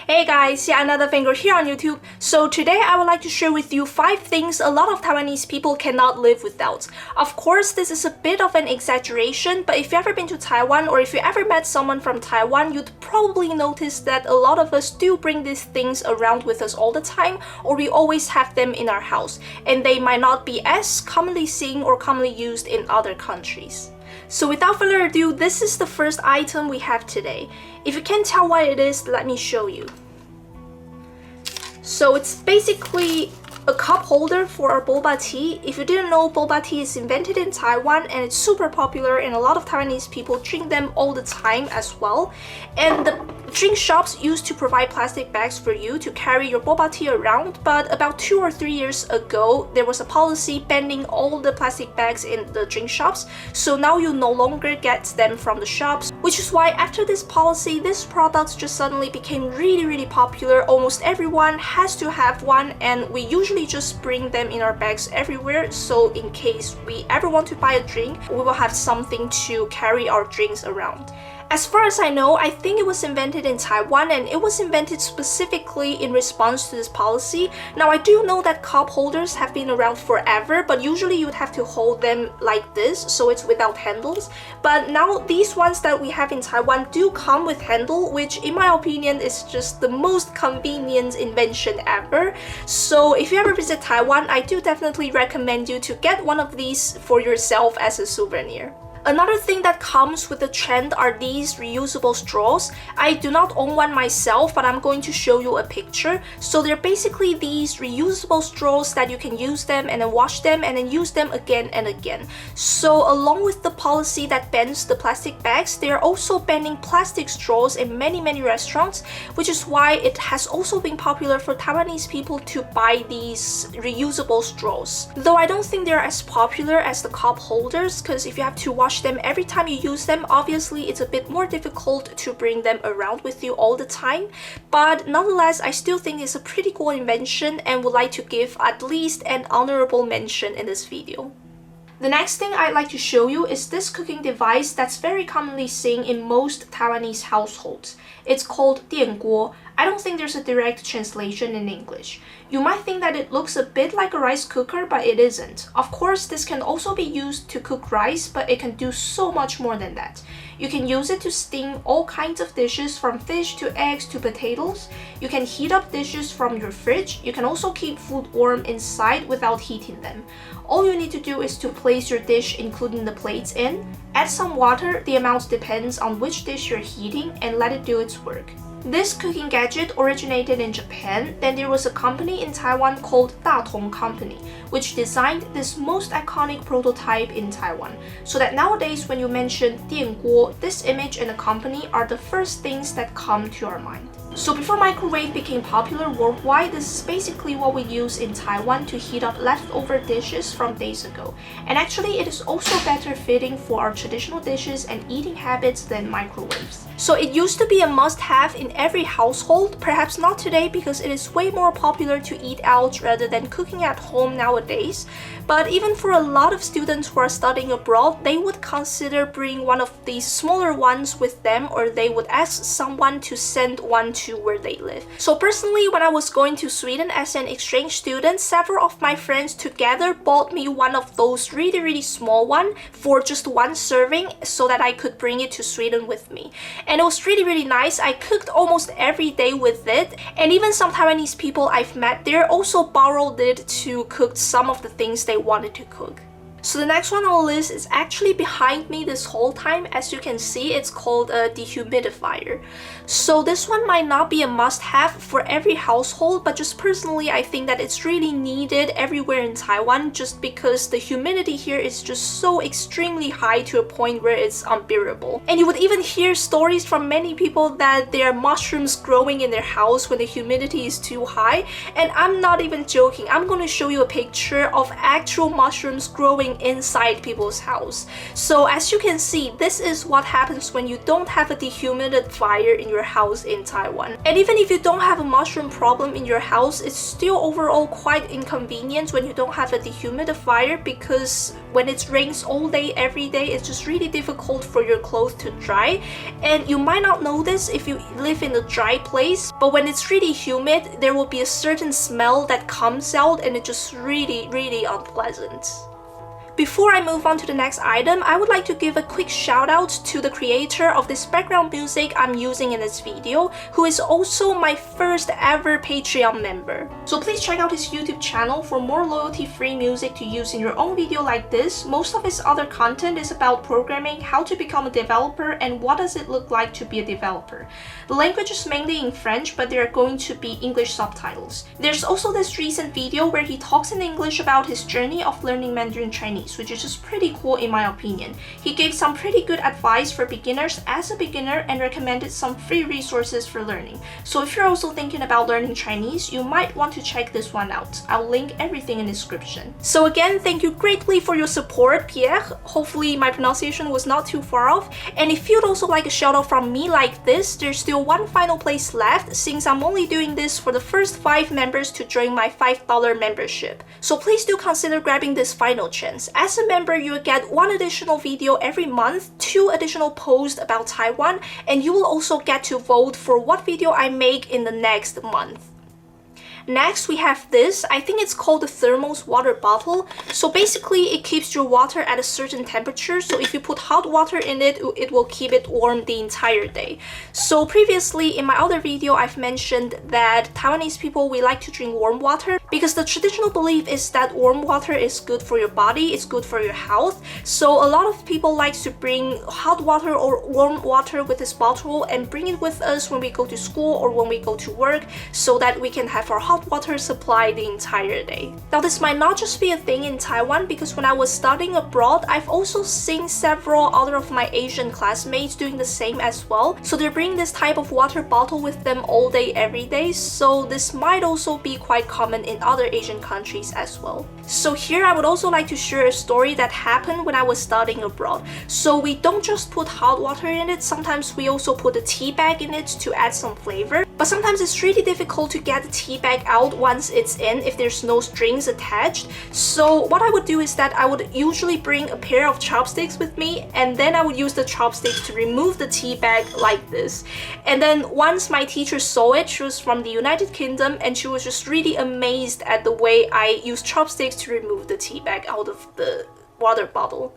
Hey guys, yeah, another finger here on YouTube. So today I would like to share with you 5 things a lot of Taiwanese people cannot live without. Of course, this is a bit of an exaggeration, but if you've ever been to Taiwan or if you ever met someone from Taiwan, you'd probably notice that a lot of us do bring these things around with us all the time, or we always have them in our house, and they might not be as commonly seen or commonly used in other countries. So without further ado, this is the first item we have today. If you can't tell what it is, let me show you. So it's basically a cup holder for our boba tea. If you didn't know, boba tea is invented in Taiwan and it's super popular, and a lot of Taiwanese people drink them all the time as well. And the drink shops used to provide plastic bags for you to carry your boba tea around, but about 2 or 3 years ago, there was a policy banning all the plastic bags in the drink shops, so now you no longer get them from the shops, which is why after this policy, these products just suddenly became really popular. Almost everyone has to have one, and we usually just bring them in our bags everywhere, so in case we ever want to buy a drink, we will have something to carry our drinks around. As far as I know, I think it was invented in Taiwan, and it was invented specifically in response to this policy. Now, I do know that cup holders have been around forever, but usually you would have to hold them like this, so it's without handles. But now these ones that we have in Taiwan do come with handle, which in my opinion is just the most convenient invention ever. So if you ever visit Taiwan, I do definitely recommend you to get one of these for yourself as a souvenir. Another thing that comes with the trend are these reusable straws. I do not own one myself, but I'm going to show you a picture. So they're basically these reusable straws that you can use them and then wash them and then use them again and again. So along with the policy that bans the plastic bags, they're also banning plastic straws in many restaurants, which is why it has also been popular for Taiwanese people to buy these reusable straws. Though I don't think they're as popular as the cup holders, because if you have to wash them every time you use them, obviously it's a bit more difficult to bring them around with you all the time. But nonetheless, I still think it's a pretty cool invention and would like to give at least an honorable mention in this video. The next thing I'd like to show you is this cooking device that's very commonly seen in most Taiwanese households. It's called 电锅. I don't think there's a direct translation in English. You might think that it looks a bit like a rice cooker, but it isn't. Of course, this can also be used to cook rice, but it can do so much more than that. You can use it to steam all kinds of dishes, from fish to eggs to potatoes. You can heat up dishes from your fridge. You can also keep food warm inside without heating them. All you need to do is to place your dish, including the plates, in, add some water, the amount depends on which dish you're heating, and let it do its work. This cooking gadget originated in Japan. Then there was a company in Taiwan called Datong Company, which designed this most iconic prototype in Taiwan, so that nowadays when you mention 电锅, this image and the company are the first things that come to our mind. So before microwave became popular worldwide, this is basically what we use in Taiwan to heat up leftover dishes from days ago. And actually, it is also better fitting for our traditional dishes and eating habits than microwaves. So it used to be a must-have in every household, perhaps not today because it is way more popular to eat out rather than cooking at home nowadays. But even for a lot of students who are studying abroad, they would consider bringing one of these smaller ones with them, or they would ask someone to send one to where they live. So personally, when I was going to Sweden as an exchange student, several of my friends together bought me one of those really small one for just one serving so that I could bring it to Sweden with me. And it was really nice. I cooked almost every day with it, and even some Taiwanese people I've met there also borrowed it to cook some of the things they wanted to cook. So the next one on the list is actually behind me this whole time. As you can see, it's called a dehumidifier. So this one might not be a must-have for every household, but just personally, I think that it's really needed everywhere in Taiwan, just because the humidity here is just so extremely high to a point where it's unbearable. And you would even hear stories from many people that there are mushrooms growing in their house when the humidity is too high. And I'm not even joking. I'm going to show you a picture of actual mushrooms growing living inside people's house. So as you can see, this is what happens when you don't have a dehumidifier in your house in Taiwan. And even if you don't have a mushroom problem in your house, it's still overall quite inconvenient when you don't have a dehumidifier, because when it rains all day every day, it's just really difficult for your clothes to dry. And you might not know this if you live in a dry place, but when it's really humid, there will be a certain smell that comes out, and it's just really unpleasant. Before I move on to the next item, I would like to give a quick shout out to the creator of this background music I'm using in this video, who is also my first ever Patreon member. So please check out his YouTube channel for more loyalty-free music to use in your own video like this. Most of his other content is about programming, how to become a developer, and what does it look like to be a developer. The language is mainly in French, but there are going to be English subtitles. There's also this recent video where he talks in English about his journey of learning Mandarin Chinese, which is just pretty cool in my opinion. He gave some pretty good advice for beginners as a beginner and recommended some free resources for learning. So if you're also thinking about learning Chinese, you might want to check this one out. I'll link everything in the description. So again, thank you greatly for your support, Pierre. Hopefully my pronunciation was not too far off. And if you'd also like a shout out from me like this, there's still one final place left, since I'm only doing this for the first 5 members to join my $5 membership. So please do consider grabbing this final chance. As a member, you will get 1 additional video every month, 2 additional posts about Taiwan, and you will also get to vote for what video I make in the next month. Next, we have this. I think it's called the Thermos water bottle. So basically, it keeps your water at a certain temperature. So if you put hot water in it, it will keep it warm the entire day. So previously, in my other video, I've mentioned that Taiwanese people, we like to drink warm water because the traditional belief is that warm water is good for your body, it's good for your health. So a lot of people like to bring hot water or warm water with this bottle and bring it with us when we go to school or when we go to work, so that we can have our hot water supply the entire day. Now this might not just be a thing in Taiwan, because when I was studying abroad, I've also seen several other of my Asian classmates doing the same as well. So they're bringing this type of water bottle with them all day every day, so this might also be quite common in other Asian countries as well. So here I would also like to share a story that happened when I was studying abroad. So we don't just put hot water in it, sometimes we also put a tea bag in it to add some flavor. But sometimes it's really difficult to get the tea bag out once it's in if there's no strings attached. So what I would do is that I would usually bring a pair of chopsticks with me, and then I would use the chopsticks to remove the tea bag like this. And then once my teacher saw it, she was from the United Kingdom, and she was just really amazed at the way I used chopsticks to remove the tea bag out of the water bottle.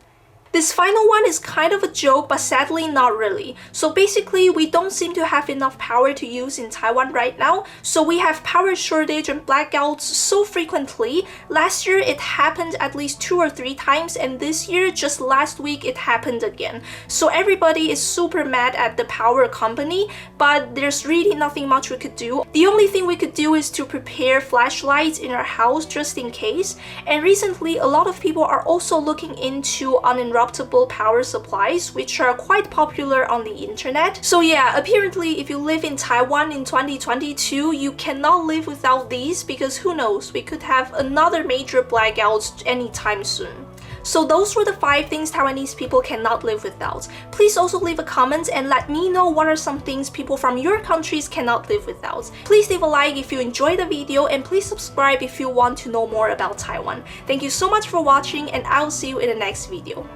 This final one is kind of a joke, but sadly not really. So basically, we don't seem to have enough power to use in Taiwan right now. So we have power shortage and blackouts so frequently. Last year it happened at least 2 or 3 times, and this year, just last week, it happened again. So everybody is super mad at the power company, but there's really nothing much we could do. The only thing we could do is to prepare flashlights in our house just in case. And recently, a lot of people are also looking into uninterruptible power supplies, which are quite popular on the internet. So yeah, apparently if you live in Taiwan in 2022, you cannot live without these, because who knows, we could have another major blackout anytime soon. So those were the 5 things Taiwanese people cannot live without. Please also leave a comment and let me know what are some things people from your countries cannot live without. Please leave a like if you enjoyed the video, and please subscribe if you want to know more about Taiwan. Thank you so much for watching, and I'll see you in the next video.